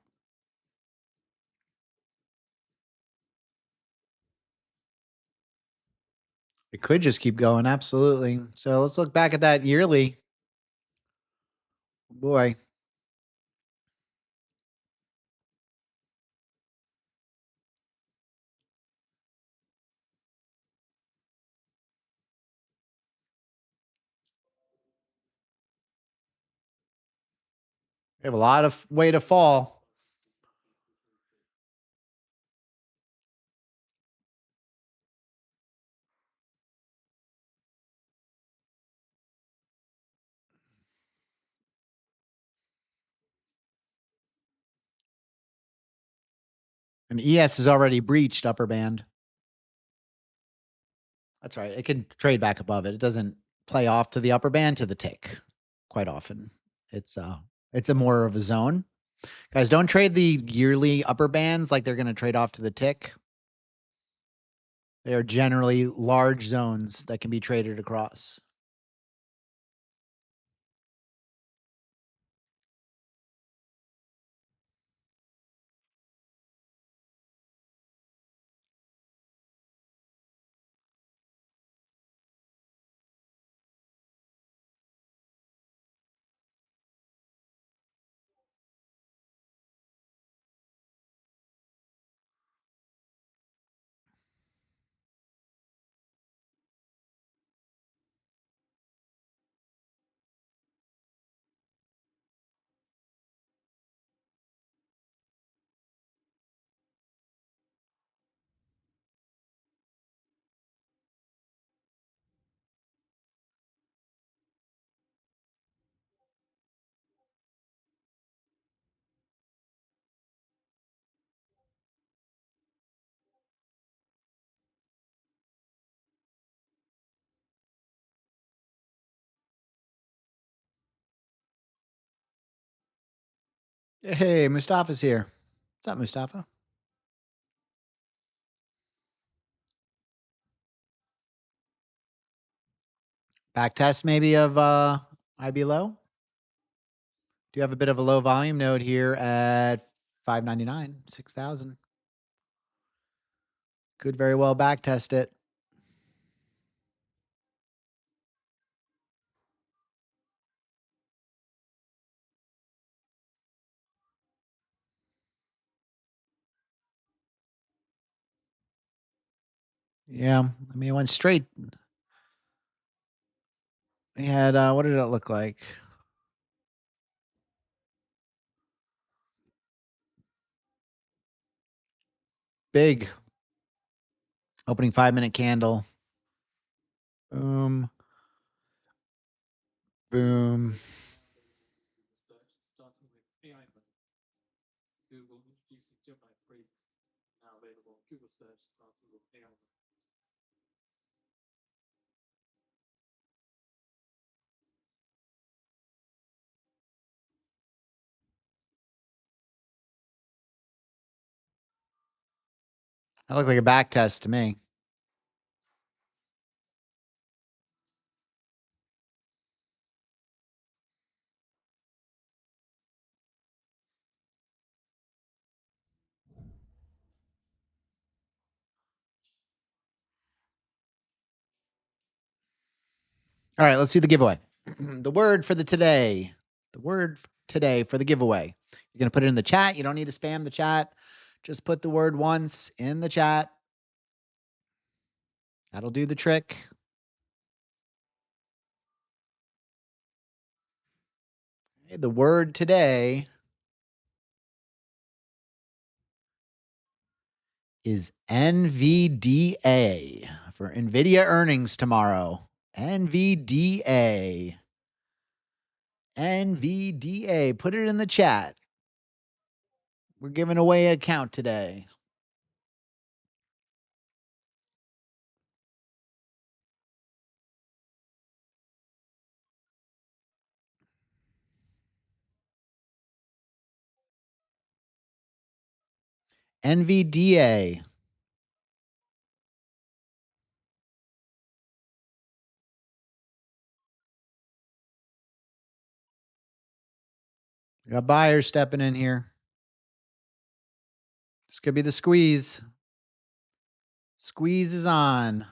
It could just keep going. Absolutely. So let's look back at that yearly. Boy. We have a lot of way to fall. And ES has already breached upper band. That's right. It can trade back above it. It doesn't play off to the upper band to the tick quite often. It's a more of a zone. Guys, don't trade the yearly upper bands like they're going to trade off to the tick. They are generally large zones that can be traded across. Hey, Mustafa's here. What's up, Mustafa? Back test maybe of IB low. Do you have a bit of a low volume node here at 599, 6,000? Could very well back test it. Yeah, I mean, it went straight. We had, what did it look like? Big opening 5-minute candle. Boom. Boom. That looked like a back test to me. All right, let's do the giveaway. The word for the today. The word today for the giveaway. You're going to put it in the chat. You don't need to spam the chat. Just put the word once in the chat. That'll do the trick. Okay, the word today is NVDA for NVIDIA earnings tomorrow. NVDA. NVDA. Put it in the chat. We're giving away a count today. NVDA. We got buyers stepping in here. This could be the squeeze. Squeeze is on.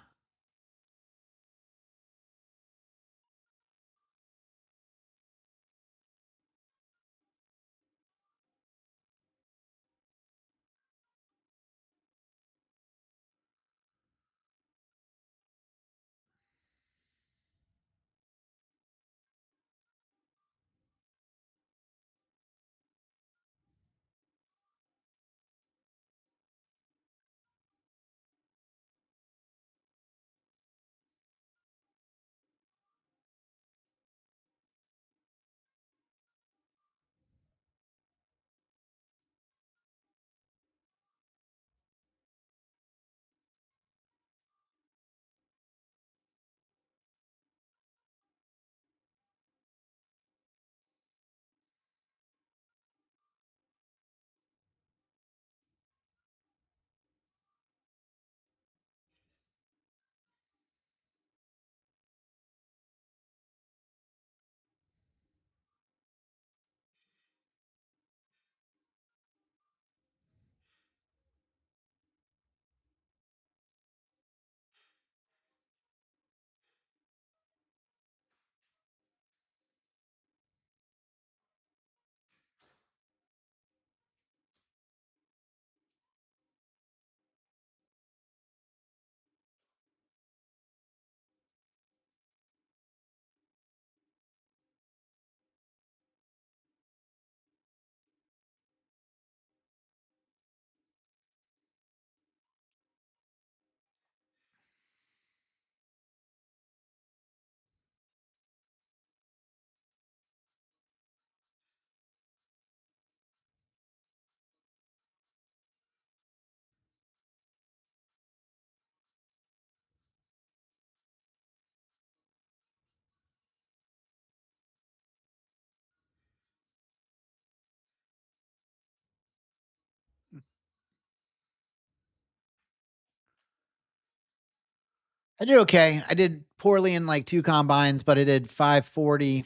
I did okay. I did poorly in like 2 combines, but I did 540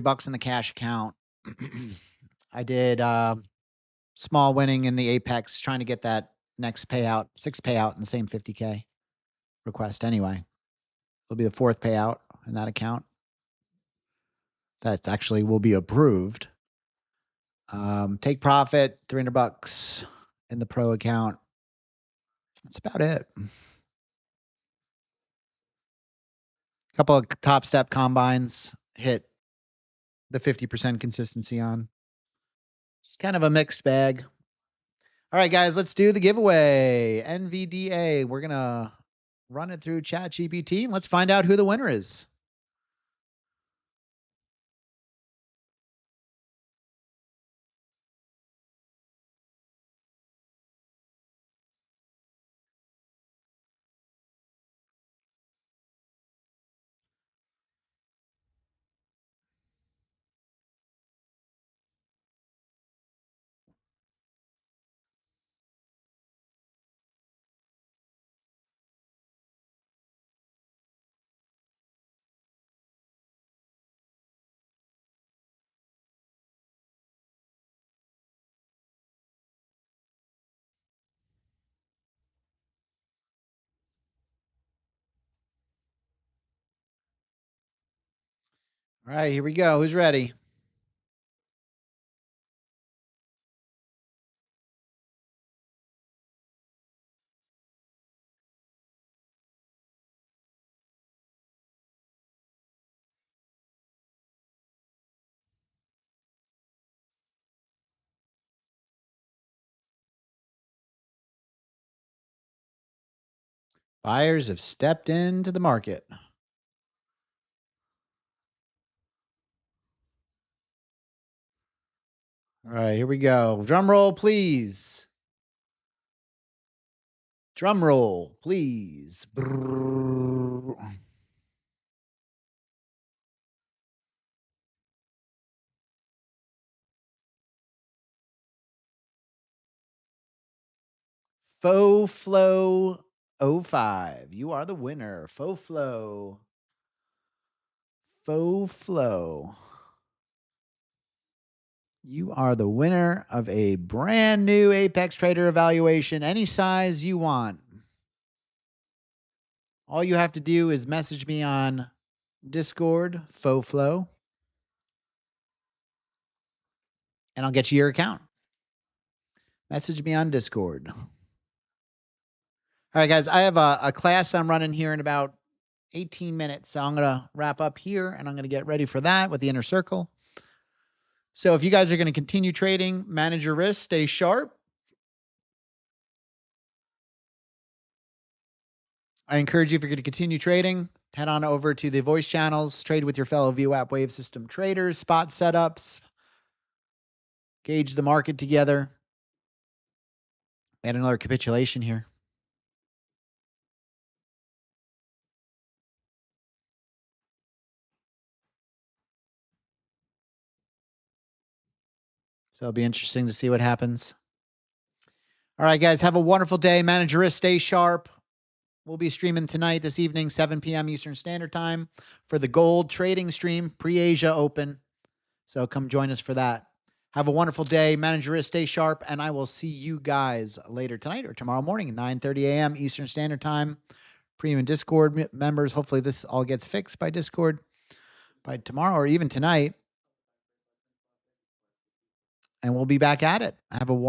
bucks in the cash account. I did small winning in the Apex, trying to get that next payout, 6 payout in the same 50K request anyway. It'll be the 4th payout in that account. That's actually will be approved. Take profit, 300 bucks in the pro account. That's about it. A couple of top step combines hit the 50% consistency on. It's kind of a mixed bag. All right, guys, let's do the giveaway. NVDA. We're going to run it through ChatGPT and let's find out who the winner is. All right, here we go. Who's ready? Buyers have stepped into the market. All right, here we go. Drum roll, please. Drum roll, please. Brrr. Faux Flow 05. You are the winner. Faux Flow. Faux Flow. You are the winner of a brand new Apex Trader evaluation, any size you want. All you have to do is message me on Discord, Faux Flow, and I'll get you your account. Message me on Discord. All right, guys, I have a class I'm running here in about 18 minutes. So I'm going to wrap up here and I'm going to get ready for that with the inner circle. So if you guys are going to continue trading, manage your risk, stay sharp. I encourage you, if you're going to continue trading, head on over to the voice channels, trade with your fellow VWAP Wave System traders, spot setups, gauge the market together. Add another capitulation here. So it'll be interesting to see what happens. All right, guys, have a wonderful day. Manage your risk, stay sharp. We'll be streaming tonight, this evening, 7 p.m. Eastern Standard Time for the gold trading stream, pre-Asia Open. So come join us for that. Have a wonderful day. Manage your risk, stay sharp, and I will see you guys later tonight or tomorrow morning, 9:30 a.m. Eastern Standard Time. Premium Discord members, hopefully this all gets fixed by Discord by tomorrow or even tonight. And we'll be back at it. Have a wonderful